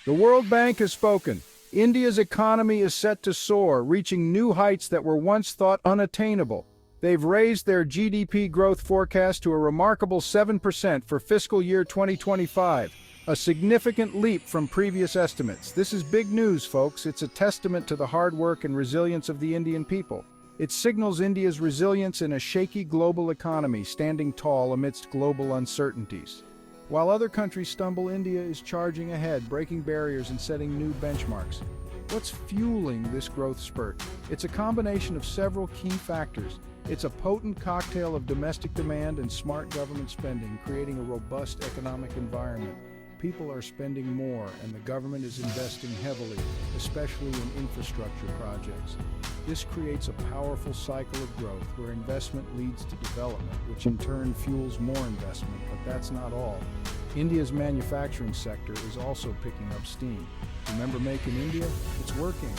The World Bank has spoken. India's economy is set to soar, reaching new heights that were once thought unattainable. They've raised their GDP growth forecast to a remarkable 7% for fiscal year 2025, a significant leap from previous estimates. This is big news, folks. It's a testament to the hard work and resilience of the Indian people. It signals India's resilience in a shaky global economy, standing tall amidst global uncertainties. While other countries stumble, India is charging ahead, breaking barriers and setting new benchmarks. What's fueling this growth spurt? It's a combination of several key factors. It's a potent cocktail of domestic demand and smart government spending, creating a robust economic environment. People are spending more, and the government is investing heavily, especially in infrastructure projects. This creates a powerful cycle of growth where investment leads to development, which in turn fuels more investment, but that's not all. India's manufacturing sector is also picking up steam. Remember Make in India? It's working.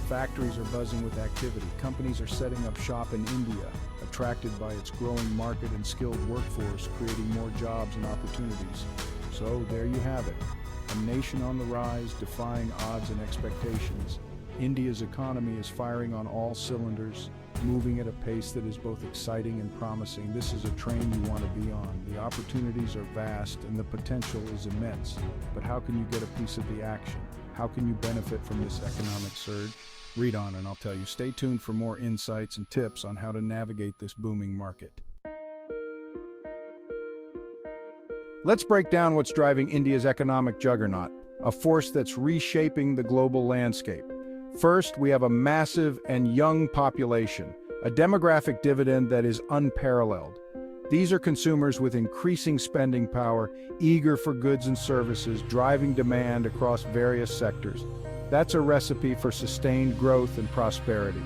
Factories are buzzing with activity. Companies are setting up shop in India, attracted by its growing market and skilled workforce, creating more jobs and opportunities. So there you have it, a nation on the rise, defying odds and expectations. India's economy is firing on all cylinders, moving at a pace that is both exciting and promising. This is a train you want to be on. The opportunities are vast and the potential is immense. But how can you get a piece of the action? How can you benefit from this economic surge? Read on and I'll tell you. Stay tuned for more insights and tips on how to navigate this booming market. Let's break down what's driving India's economic juggernaut, a force that's reshaping the global landscape. First, we have a massive and young population, a demographic dividend that is unparalleled. These are consumers with increasing spending power, eager for goods and services, driving demand across various sectors. That's a recipe for sustained growth and prosperity.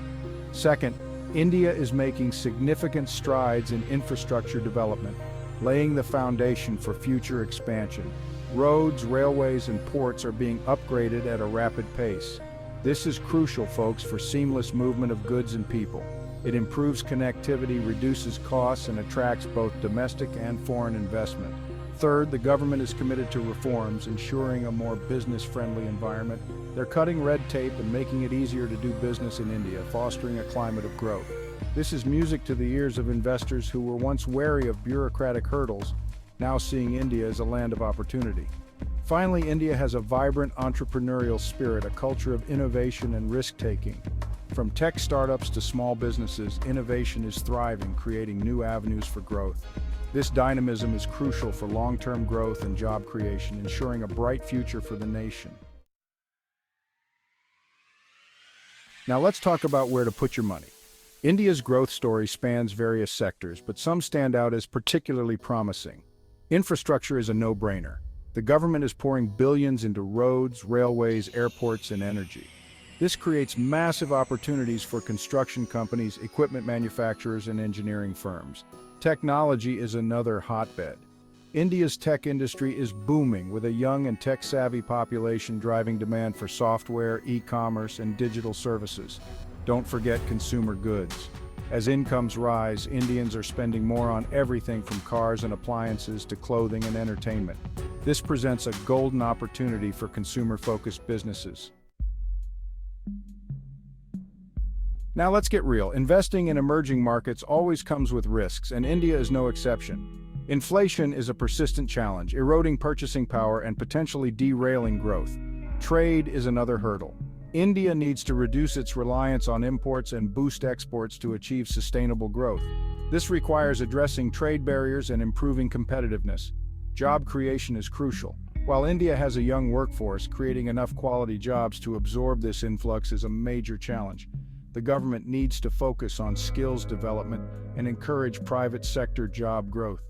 Second, India is making significant strides in infrastructure development, laying the foundation for future expansion. Roads, railways, and ports are being upgraded at a rapid pace. This is crucial, folks, for seamless movement of goods and people. It improves connectivity, reduces costs, and attracts both domestic and foreign investment. Third, the government is committed to reforms, ensuring a more business-friendly environment. They're cutting red tape and making it easier to do business in India, fostering a climate of growth. This is music to the ears of investors who were once wary of bureaucratic hurdles, now seeing India as a land of opportunity. Finally, India has a vibrant entrepreneurial spirit, a culture of innovation and risk-taking. From tech startups to small businesses, innovation is thriving, creating new avenues for growth. This dynamism is crucial for long-term growth and job creation, ensuring a bright future for the nation. Now let's talk about where to put your money. India's growth story spans various sectors, but some stand out as particularly promising. Infrastructure is a no-brainer. The government is pouring billions into roads, railways, airports, and energy. This creates massive opportunities for construction companies, equipment manufacturers, and engineering firms. Technology is another hotbed. India's tech industry is booming, with a young and tech-savvy population driving demand for software, e-commerce, and digital services. Don't forget consumer goods. As incomes rise, Indians are spending more on everything from cars and appliances to clothing and entertainment. This presents a golden opportunity for consumer-focused businesses. Now let's get real. Investing in emerging markets always comes with risks, and India is no exception. Inflation is a persistent challenge, eroding purchasing power and potentially derailing growth. Trade is another hurdle. India needs to reduce its reliance on imports and boost exports to achieve sustainable growth. This requires addressing trade barriers and improving competitiveness. Job creation is crucial. While India has a young workforce, creating enough quality jobs to absorb this influx is a major challenge. The government needs to focus on skills development and encourage private sector job growth.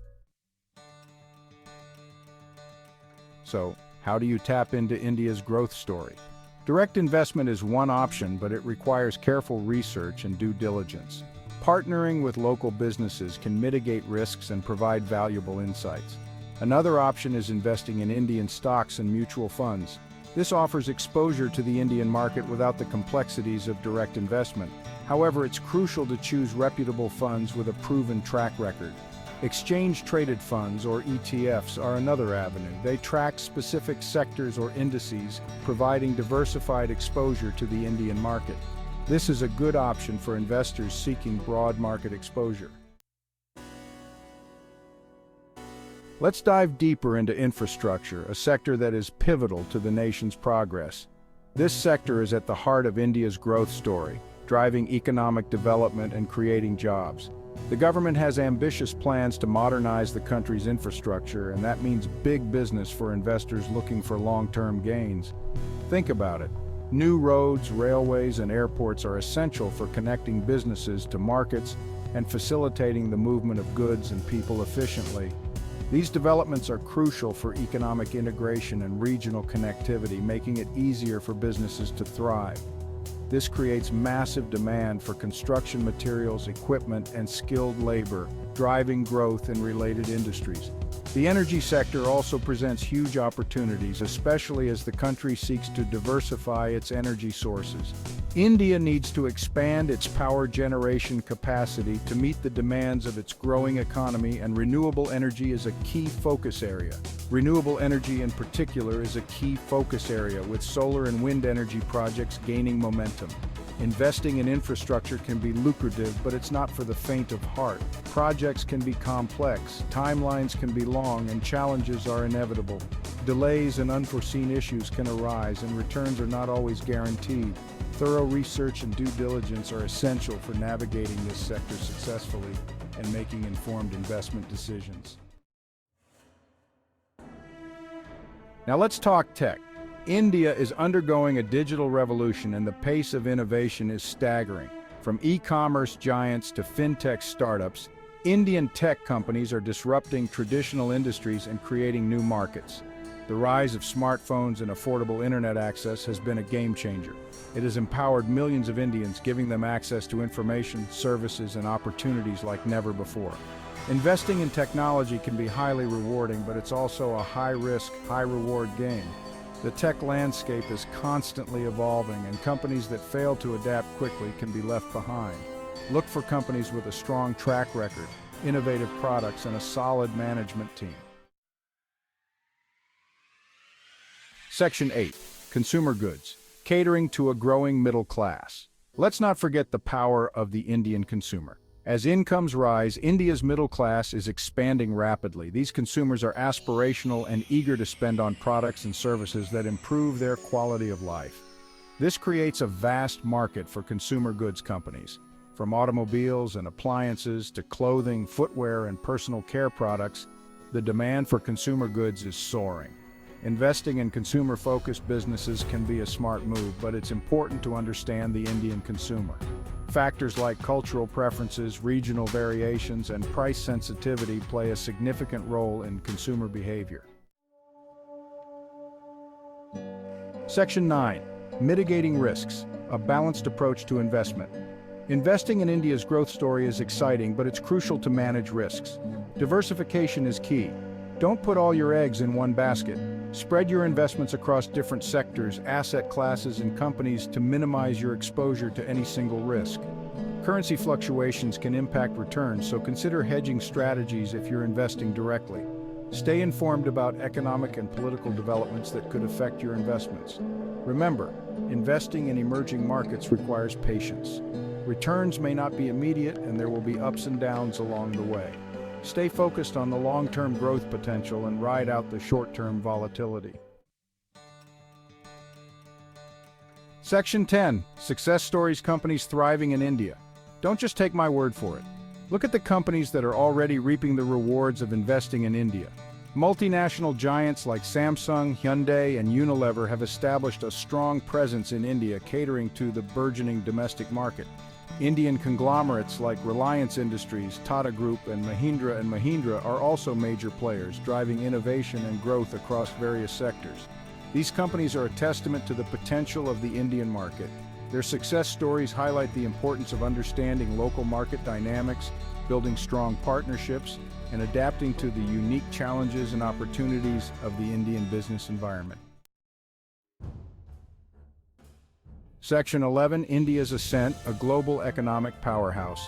So, how do you tap into India's growth story? Direct investment is one option, but it requires careful research and due diligence. Partnering with local businesses can mitigate risks and provide valuable insights. Another option is investing in Indian stocks and mutual funds. This offers exposure to the Indian market without the complexities of direct investment. However, it's crucial to choose reputable funds with a proven track record. Exchange-traded funds, or ETFs, are another avenue. They track specific sectors or indices, providing diversified exposure to the Indian market. This is a good option for investors seeking broad market exposure. Let's dive deeper into infrastructure, a sector that is pivotal to the nation's progress. This sector is at the heart of India's growth story, driving economic development and creating jobs. The government has ambitious plans to modernize the country's infrastructure, and that means big business for investors looking for long-term gains. Think about it. New roads, railways, and airports are essential for connecting businesses to markets and facilitating the movement of goods and people efficiently. These developments are crucial for economic integration and regional connectivity, making it easier for businesses to thrive. This creates massive demand for construction materials, equipment, and skilled labor, driving growth in related industries. The energy sector also presents huge opportunities, especially as the country seeks to diversify its energy sources. India needs to expand its power generation capacity to meet the demands of its growing economy, and renewable energy is a key focus area. Renewable energy in particular is a key focus area, with solar and wind energy projects gaining momentum. Investing in infrastructure can be lucrative, but it's not for the faint of heart. Projects can be complex, timelines can be long, and challenges are inevitable. Delays and unforeseen issues can arise, and returns are not always guaranteed. Thorough research and due diligence are essential for navigating this sector successfully and making informed investment decisions. Now let's talk tech. India is undergoing a digital revolution, and the pace of innovation is staggering. From e-commerce giants to fintech startups, Indian tech companies are disrupting traditional industries and creating new markets. The rise of smartphones and affordable internet access has been a game changer. It has empowered millions of Indians, giving them access to information, services, and opportunities like never before. Investing in technology can be highly rewarding, but it's also a high-risk, high-reward game. The tech landscape is constantly evolving, and companies that fail to adapt quickly can be left behind. Look for companies with a strong track record, innovative products, and a solid management team. Section 8. Consumer Goods, catering to a growing middle class. Let's not forget the power of the Indian consumer. As incomes rise, India's middle class is expanding rapidly. These consumers are aspirational and eager to spend on products and services that improve their quality of life. This creates a vast market for consumer goods companies. From automobiles and appliances to clothing, footwear, and personal care products, the demand for consumer goods is soaring. Investing in consumer-focused businesses can be a smart move, but it's important to understand the Indian consumer. Factors like cultural preferences, regional variations, and price sensitivity play a significant role in consumer behavior. Section 9. Mitigating risks, a balanced approach to investment. Investing in India's growth story is exciting, but it's crucial to manage risks. Diversification is key. Don't put all your eggs in one basket. Spread your investments across different sectors, asset classes, and companies to minimize your exposure to any single risk. Currency fluctuations can impact returns, so consider hedging strategies if you're investing directly. Stay informed about economic and political developments that could affect your investments. Remember, investing in emerging markets requires patience. Returns may not be immediate, and there will be ups and downs along the way. Stay focused on the long-term growth potential and ride out the short-term volatility. Section 10. Success stories, companies thriving in India. Don't just take my word for it. Look at the companies that are already reaping the rewards of investing in India. Multinational giants like Samsung, Hyundai, and Unilever have established a strong presence in India, catering to the burgeoning domestic market. Indian conglomerates like Reliance Industries, Tata Group, and Mahindra are also major players, driving innovation and growth across various sectors. These companies are a testament to the potential of the Indian market. Their success stories highlight the importance of understanding local market dynamics, building strong partnerships, and adapting to the unique challenges and opportunities of the Indian business environment. Section 11. India's Ascent, a global economic powerhouse.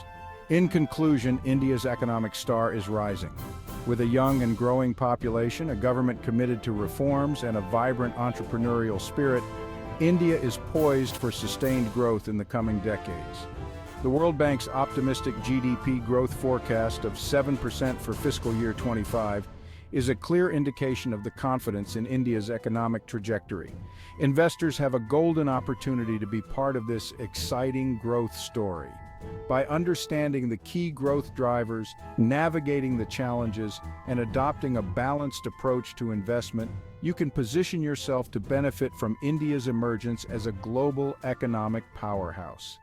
In conclusion, India's economic star is rising. With a young and growing population, a government committed to reforms, and a vibrant entrepreneurial spirit, India is poised for sustained growth in the coming decades. The World Bank's optimistic GDP growth forecast of 7% for fiscal year 25 is a clear indication of the confidence in India's economic trajectory. Investors have a golden opportunity to be part of this exciting growth story. By understanding the key growth drivers, navigating the challenges, and adopting a balanced approach to investment, you can position yourself to benefit from India's emergence as a global economic powerhouse.